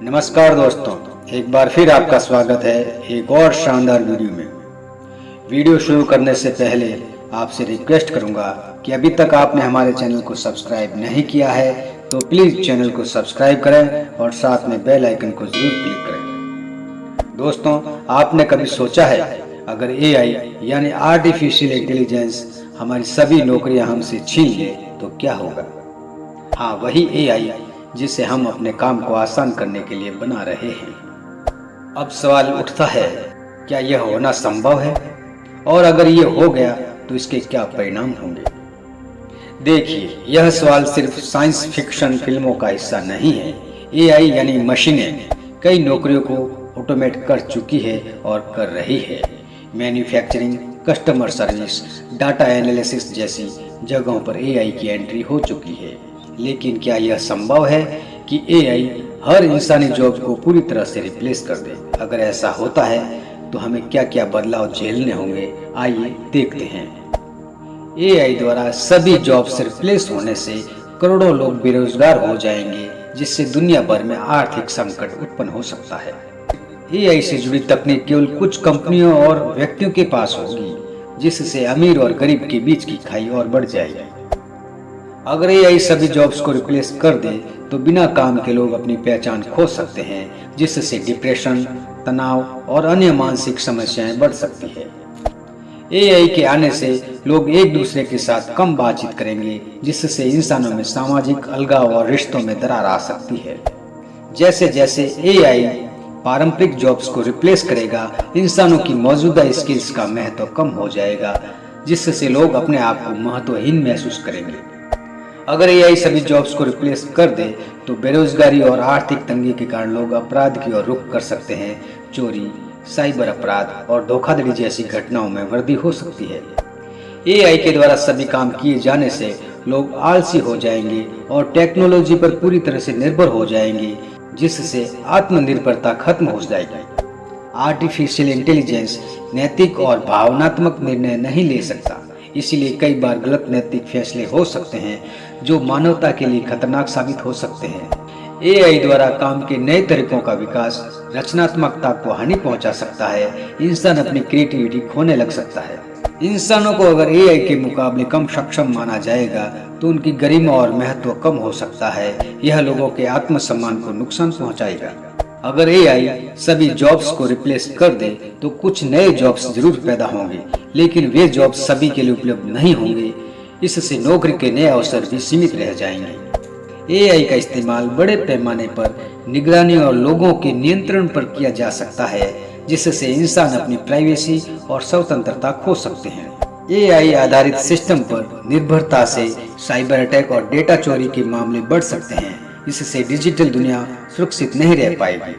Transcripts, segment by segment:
नमस्कार दोस्तों, एक बार फिर आपका स्वागत है एक और शानदार वीडियो में। वीडियो शुरू करने से पहले आपसे रिक्वेस्ट करूंगा कि अभी तक आपने हमारे चैनल को सब्सक्राइब नहीं किया है तो प्लीज़ चैनल को सब्सक्राइब करें और साथ में बेल आइकन को ज़रूर क्लिक करें। दोस्तों, आपने कभी सोचा है अगर एआई यानी आर्टिफिशियल इंटेलिजेंस हमारी सभी नौकरियां हमसे छीन ले तो क्या होगा? हाँ, वही एआई जिसे हम अपने काम को आसान करने के लिए बना रहे हैं। अब सवाल उठता है, क्या यह होना संभव है? और अगर यह हो गया तो इसके क्या परिणाम होंगे? देखिए, यह सवाल सिर्फ साइंस फिक्शन फिल्मों का हिस्सा नहीं है। एआई यानी मशीनें कई नौकरियों को ऑटोमेट कर चुकी है और कर रही है। Manufacturing, customer service, data analysis जैसी जगहों पर एआई की एंट्री हो चुकी है। लेकिन क्या यह संभव है कि एआई हर इंसानी जॉब को पूरी तरह से रिप्लेस कर दे? अगर ऐसा होता है तो हमें क्या क्या बदलाव झेलने होंगे, आइए देखते हैं। एआई द्वारा सभी जॉब्स रिप्लेस होने से करोड़ों लोग बेरोजगार हो जाएंगे, जिससे दुनिया भर में आर्थिक संकट उत्पन्न हो सकता है। एआई से जुड़ी तकनीक केवल कुछ कंपनियों और व्यक्तियों के पास होगी, जिससे अमीर और गरीब के बीच की खाई और बढ़ जाएगी। अगर एआई सभी जॉब्स को रिप्लेस कर दे तो बिना काम के लोग अपनी पहचान खो सकते हैं, जिससे डिप्रेशन, तनाव और अन्य मानसिक समस्याएं बढ़ सकती है। एआई के आने से लोग एक दूसरे के साथ कम बातचीत करेंगे, जिससे इंसानों में सामाजिक अलगाव और रिश्तों में दरार आ सकती है। जैसे जैसे एआई पारंपरिक जॉब्स को रिप्लेस करेगा, इंसानों की मौजूदा स्किल्स का महत्व कम हो जाएगा, जिससे लोग अपने आप को महत्वहीन महसूस करेंगे। अगर एआई सभी जॉब्स को रिप्लेस कर दे तो बेरोजगारी और आर्थिक तंगी के कारण लोग अपराध की ओर रुख कर सकते हैं। चोरी, साइबर अपराध और धोखाधड़ी जैसी घटनाओं में वृद्धि हो सकती है। एआई के द्वारा सभी काम किए जाने से लोग आलसी हो जाएंगे और टेक्नोलॉजी पर पूरी तरह से निर्भर हो जाएंगे, जिससे आत्मनिर्भरता खत्म हो जाएगी। आर्टिफिशियल इंटेलिजेंस नैतिक और भावनात्मक निर्णय नहीं ले सकता, इसीलिए कई बार गलत नैतिक फैसले हो सकते हैं जो मानवता के लिए खतरनाक साबित हो सकते हैं। एआई द्वारा काम के नए तरीकों का विकास रचनात्मकता को हानि पहुंचा सकता है। इंसान अपनी क्रिएटिविटी खोने लग सकता है। इंसानों को अगर एआई के मुकाबले कम सक्षम माना जाएगा तो उनकी गरिमा और महत्व कम हो सकता है। यह लोगों के आत्मसम्मान को नुकसान पहुंचाएगा। अगर एआई सभी जॉब्स को रिप्लेस कर दे तो कुछ नए जॉब्स जरूर पैदा होंगे, लेकिन वे जॉब्स सभी के लिए उपलब्ध नहीं होंगे। इससे नौकरी के नए अवसर भी सीमित रह जाएंगे। एआई का इस्तेमाल बड़े पैमाने पर निगरानी और लोगों के नियंत्रण पर किया जा सकता है, जिससे इंसान अपनी प्राइवेसी और स्वतंत्रता खो सकते हैं। एआई आधारित सिस्टम पर निर्भरता से साइबर अटैक और डेटा चोरी के मामले बढ़ सकते हैं। इससे डिजिटल दुनिया सुरक्षित नहीं रह पाएगी।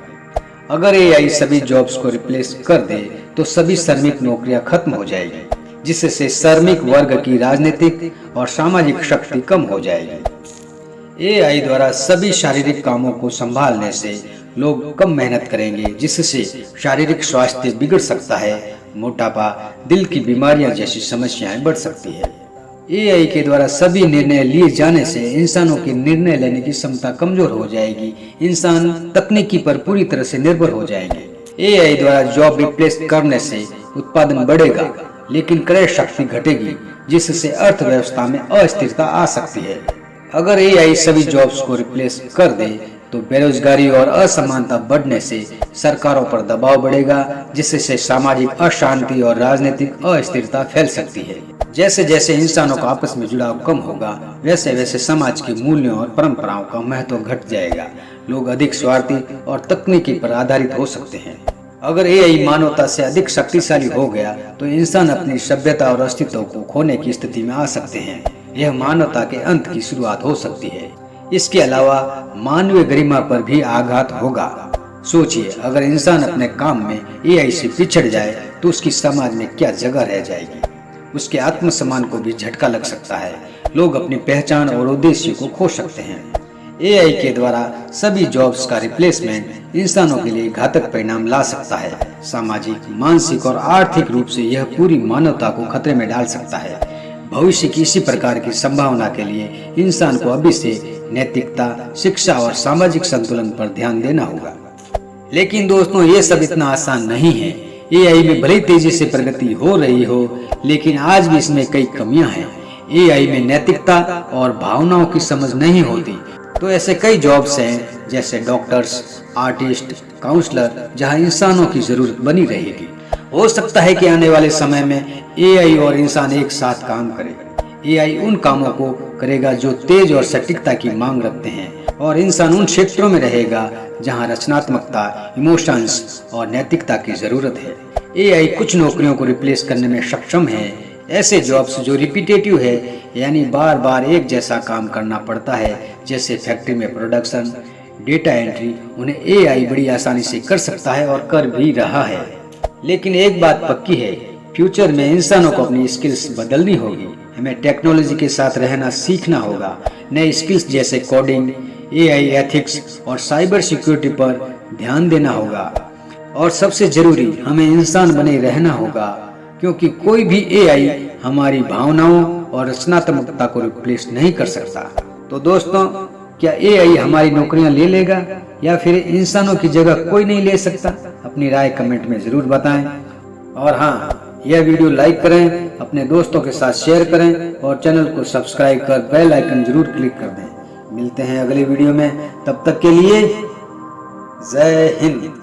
अगर एआई सभी जॉब्स को रिप्लेस कर दे तो सभी श्रमिक नौकरियां खत्म हो जाएगी, जिससे श्रमिक वर्ग की राजनीतिक और सामाजिक शक्ति कम हो जाएगी। एआई द्वारा सभी शारीरिक कामों को संभालने से लोग कम मेहनत करेंगे, जिससे शारीरिक स्वास्थ्य बिगड़ सकता है। मोटापा, दिल की बीमारियां जैसी समस्याएं बढ़ सकती है। एआई के द्वारा सभी निर्णय लिए जाने से इंसानों की निर्णय लेने की क्षमता कमजोर हो जाएगी। इंसान तकनीकी पर पूरी तरह से निर्भर हो जाएंगे। एआई द्वारा जॉब रिप्लेस करने से उत्पादन बढ़ेगा, लेकिन क्रय शक्ति घटेगी, जिससे अर्थव्यवस्था में अस्थिरता आ सकती है। अगर एआई सभी जॉब्स को रिप्लेस कर दे तो बेरोजगारी और असमानता बढ़ने से सरकारों पर दबाव बढ़ेगा, जिससे सामाजिक अशांति और राजनीतिक अस्थिरता फैल सकती है। जैसे जैसे इंसानों का आपस में जुड़ाव कम होगा, वैसे वैसे समाज के मूल्यों और परंपराओं का महत्व घट जाएगा। लोग अधिक स्वार्थी और तकनीकी पर आधारित हो सकते हैं। अगर एआई मानवता से अधिक शक्तिशाली हो गया तो इंसान अपनी सभ्यता और अस्तित्व को खोने की स्थिति में आ सकते हैं। यह मानवता के अंत की शुरुआत हो सकती है। इसके अलावा मानवीय गरिमा पर भी आघात होगा। सोचिए, अगर इंसान अपने काम में एआई से पिछड़ जाए तो उसकी समाज में क्या जगह रह जाएगी। उसके आत्मसम्मान को भी झटका लग सकता है। लोग अपनी पहचान और उद्देश्य को खो सकते हैं। एआई के द्वारा सभी जॉब्स का रिप्लेसमेंट इंसानों के लिए घातक परिणाम ला सकता है। सामाजिक, मानसिक और आर्थिक रूप से यह पूरी मानवता को खतरे में डाल सकता है। भविष्य की इसी प्रकार की संभावना के लिए इंसान को अभी से नैतिकता, शिक्षा और सामाजिक संतुलन पर ध्यान देना होगा। लेकिन दोस्तों, ये सब इतना आसान नहीं है। एआई में भले तेजी से प्रगति हो रही हो, लेकिन आज भी इसमें कई कमियां हैं। एआई में नैतिकता और भावनाओं की समझ नहीं होती, तो ऐसे कई जॉब्स हैं जैसे डॉक्टर्स, आर्टिस्ट, काउंसलर, जहां इंसानों की जरूरत बनी रहेगी। हो सकता है कि आने वाले समय में एआई और इंसान एक साथ काम करें। एआई उन कामों को करेगा जो तेज और सटीकता की मांग रखते हैं, और इंसान उन क्षेत्रों में रहेगा जहां रचनात्मकता, इमोशंस और नैतिकता की जरूरत है। एआई कुछ नौकरियों को रिप्लेस करने में सक्षम है। ऐसे जॉब्स जो रिपीटेटिव है, यानी बार बार एक जैसा काम करना पड़ता है, जैसे फैक्ट्री में प्रोडक्शन, डेटा एंट्री, उन्हें एआई बड़ी आसानी से कर सकता है और कर भी रहा है। लेकिन एक बात पक्की है, फ्यूचर में इंसानों को अपनी स्किल्स बदलनी होगी। हमें टेक्नोलॉजी के साथ रहना सीखना होगा। नए स्किल्स जैसे कोडिंग, एआई एथिक्स और साइबर सिक्योरिटी पर ध्यान देना होगा। और सबसे जरूरी, हमें इंसान बने रहना होगा, क्योंकि कोई भी एआई हमारी भावनाओं और रचनात्मकता को रिप्लेस नहीं कर सकता। तो दोस्तों, क्या एआई हमारी नौकरियां ले लेगा या फिर इंसानों की जगह कोई नहीं ले सकता? अपनी राय कमेंट में जरूर बताएं। और हाँ, यह वीडियो लाइक करें, अपने दोस्तों के साथ शेयर करें और चैनल को सब्सक्राइब कर बेल आइकन जरूर क्लिक कर दें। मिलते हैं अगले वीडियो में, तब तक के लिए जय हिंद।